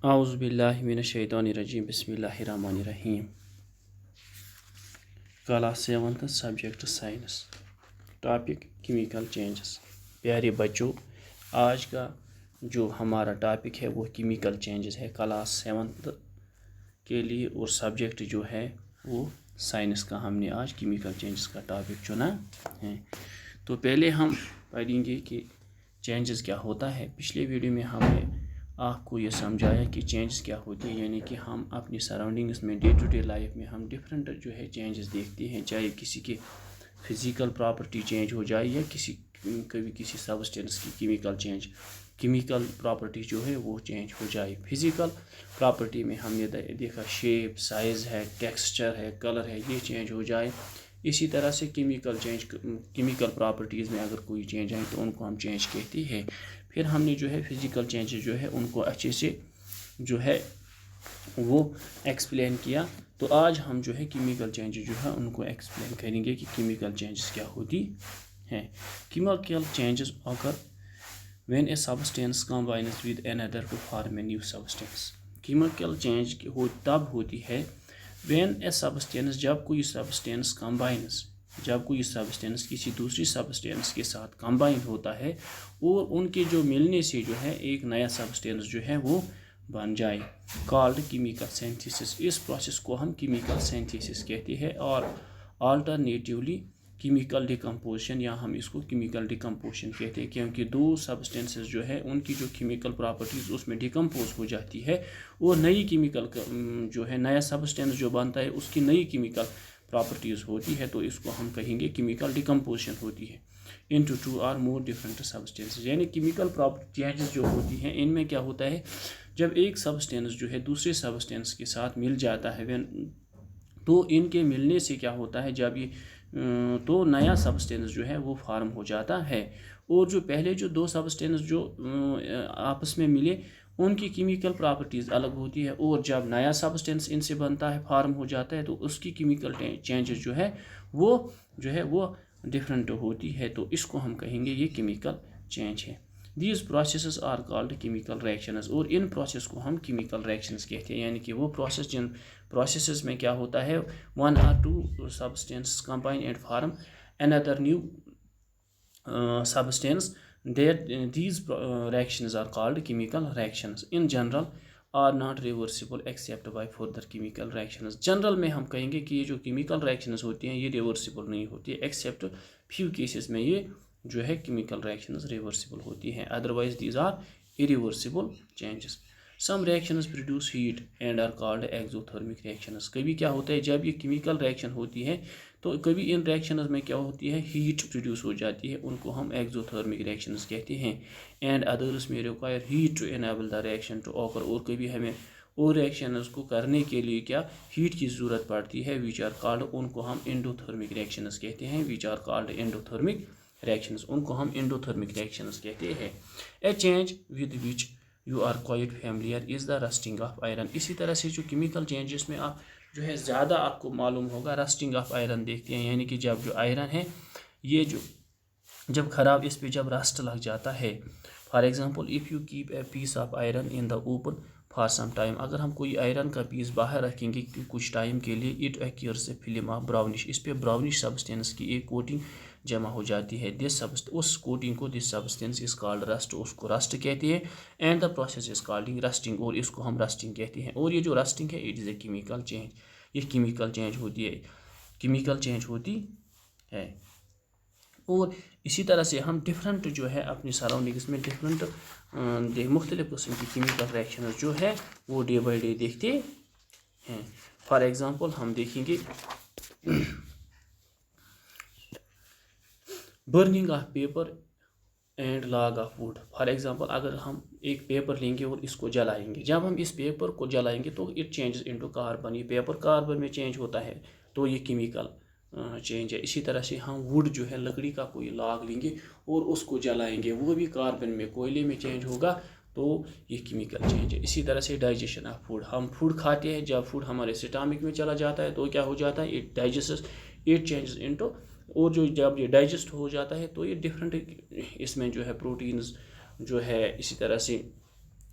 اعوذ باللہ من الشیطان الرجیم بسم اللہ الرحمن الرحیم class 7 subject science topic chemical changes. پیارے بچوں، آج کا جو ہمارا ٹاپک ہے وہ کیمیکل چینجز ہے کلاس 7 کے لیے، اور سبجیکٹ جو ہے وہ سائنس کا ہم نے آج کیمیکل چینجز کا ٹاپک چنا ہے۔ تو پہلے ہم پڑھیں گے کہ چینجز کیا ہوتا ہے۔ پچھلے ویڈیو میں ہم نے آپ کو یہ سمجھایا کہ چینجز کیا ہوتی ہیں، یعنی کہ ہم اپنی سراؤنڈنگس میں ڈے ٹو ڈے لائف میں ہم ڈفرینٹ جو ہے چینجز دیکھتے ہیں، چاہے کسی کے فزیکل پراپرٹی چینج ہو جائے یا کبھی کسی سبسٹینس کی کیمیکل پراپرٹی جو ہے وہ چینج ہو جائے۔ فزیکل پراپرٹی میں ہم نے دیکھا شیپ، سائز ہے، ٹیکسچر ہے، کلر ہے، یہ چینج ہو جائے۔ اسی طرح سے کیمیکل پراپرٹیز میں اگر کوئی چینج آئے تو ان کو ہم چینج کہتے ہیں۔ پھر ہم نے جو ہے فزیکل چینجز جو ہے ان کو اچھے سے جو ہے وہ ایکسپلین کیا۔ تو آج ہم جو ہے کیمیکل چینجز جو ہے ان کو ایکسپلین کریں گے کہ کیمیکل چینجز کیا ہوتی ہیں۔ Chemical changes occur when a substance combines with another to form a new substance۔ Chemical change تب ہوتی ہے when a substance، جب کوئی سبسٹینس combines، جب کوئی سبسٹینس کسی دوسری سبسٹینس کے ساتھ کمبائن ہوتا ہے اور ان کے جو ملنے سے جو ہے ایک نیا سبسٹینس جو ہے وہ بن جائے، کالڈ کیمیکل سینتھیسس۔ اس پروسیس کو ہم کیمیکل سینتھیسس کہتے ہیں، اور آلٹرنیٹیولی کیمیکل ڈیکمپوزیشن، یا ہم اس کو کیمیکل ڈیکمپوزیشن کہتے ہیں، کیونکہ دو سبسٹینسز جو ہے ان کی جو کیمیکل پراپرٹیز اس میں ڈیکمپوز ہو جاتی ہے، اور نئی کیمیکل جو ہے نیا سبسٹینس جو بنتا ہے اس کی نئی کیمیکل پراپرٹیز ہوتی ہے، تو اس کو ہم کہیں گے کیمیکل ڈیکمپوزیشن ہوتی ہے۔ into two or more different substances، یعنی کیمیکل چینجز جو ہوتی ہیں ان میں کیا ہوتا ہے، جب ایک سبسٹینس جو ہے دوسرے سبسٹینس کے ساتھ مل جاتا ہے تو ان کے ملنے سے کیا ہوتا ہے، جب یہ تو نیا سبسٹینس جو ہے وہ فارم ہو جاتا ہے، اور جو پہلے جو دو سبسٹینس جو آپس میں ملے ان کی کیمیکل پراپرٹیز الگ ہوتی ہے، اور جب نیا سبسٹینس ان سے بنتا ہے، فارم ہو جاتا ہے، تو اس کی کیمیکل چینجز جو ہے وہ ڈفرینٹ ہوتی ہے، تو اس کو ہم کہیں گے یہ کیمیکل چینج ہے۔ These processes are called chemical reactions, اور ان پروسیس کو ہم کیمیکل ریئیکشنز کہتے ہیں، یعنی کہ وہ پروسیس جن پروسیسز میں کیا ہوتا ہے، one or two substance combine and form اندر new substance, these reactions are called chemical reactions in general are not reversible except by further chemical reactions۔ General میں ہم کہیں گے کہ یہ جو کیمیکل ریئیکشنز ہوتی ہیں یہ ریورسیبل نہیں ہوتی ہے، ایکسیپٹ فیو کیسز میں یہ جو ہے کیمیکل ریئیکشنز ریورسیبل ہوتی ہیں، otherwise these are irreversible changes۔ Some reactions produce heat and are called exothermic reactions. کبھی کیا ہوتا ہے جب یہ کیمیکل ریئیکشن ہوتی ہے تو کبھی ان ریئیکشنز میں کیا ہوتی ہے، ہیٹ پروڈیوس ہو جاتی ہے، ان کو ہم ایگزوتھرمک ریئیکشنز کہتے ہیں۔ اینڈ ادرس میں require heat to enable the reaction to occur, اور کبھی ہمیں اور ریئیکشنز کو کرنے کے لیے کیا ہیٹ کی ضرورت پڑتی ہے، ویچ آر کالڈ، ان کو ہم انڈوتھرمک ریئیکشنز کہتے ہیں، which are called endothermic reactions, ان کو ہم انڈوتھرمک ریئیکشنز کہتے ہیں۔ A change with which you are quite familiar is the rusting of iron. اسی طرح سے جو کیمیکل چینجز میں آپ جو ہے زیادہ آپ کو معلوم ہوگا رسٹنگ آف آئرن دیکھتے ہیں، یعنی کہ جب جو آئرن ہے یہ جو جب خراب اس پہ جب رسٹ لگ جاتا ہے، for example if you keep a piece of iron in the open for some time, اگر ہم کوئی آئرن کا پیس باہر رکھیں گے کچھ ٹائم کے لیے، it acquires a film of brownish, اس پہ براؤنش سبسٹینس کی ایک کوٹنگ جمع ہو جاتی ہے، اس کوٹنگ کو this substance is called rust, اس کو رسٹ کہتے ہیں، and the process is called rusting, اور اس کو ہم رسٹنگ کہتے ہیں۔ اور یہ جو رسٹنگ ہے it is a chemical change, یہ کیمیکل چینج ہوتی ہے۔ اور اسی طرح سے ہم ڈفرینٹ جو ہے اپنی سراؤنڈنگس میں ڈفرینٹ مختلف قسم کی کیمیکل ریئیکشنز جو ہے وہ ڈے بائی ڈے دیکھتے ہیں۔ فار ایگزامپل ہم دیکھیں گے burning of paper and log of wood. For example اگر ہم ایک پیپر لیں گے اور اس کو جلائیں گے، جب ہم اس پیپر کو جلائیں گے تو اٹ چینجز انٹو کاربن، یہ پیپر کاربن میں چینج ہوتا ہے، تو یہ کیمیکل چینج ہے۔ اسی طرح سے ہم ووڈ جو ہے لکڑی کا کوئی لاگ لیں گے اور اس کو جلائیں گے، وہ بھی کاربن میں کوئلے میں چینج ہوگا، تو یہ کیمیکل چینج ہے۔ اسی طرح سے ڈائجیشن آف فوڈ، ہم فوڈ کھاتے ہیں، جب فوڈ ہمارے اسٹامک میں چلا جاتا ہے تو کیا ہو جاتا ہے، اٹ چینجز انٹو، اور جب یہ ڈائجسٹ ہو جاتا ہے تو یہ ڈفرینٹ اس میں جو ہے پروٹینز جو ہے، اسی طرح سے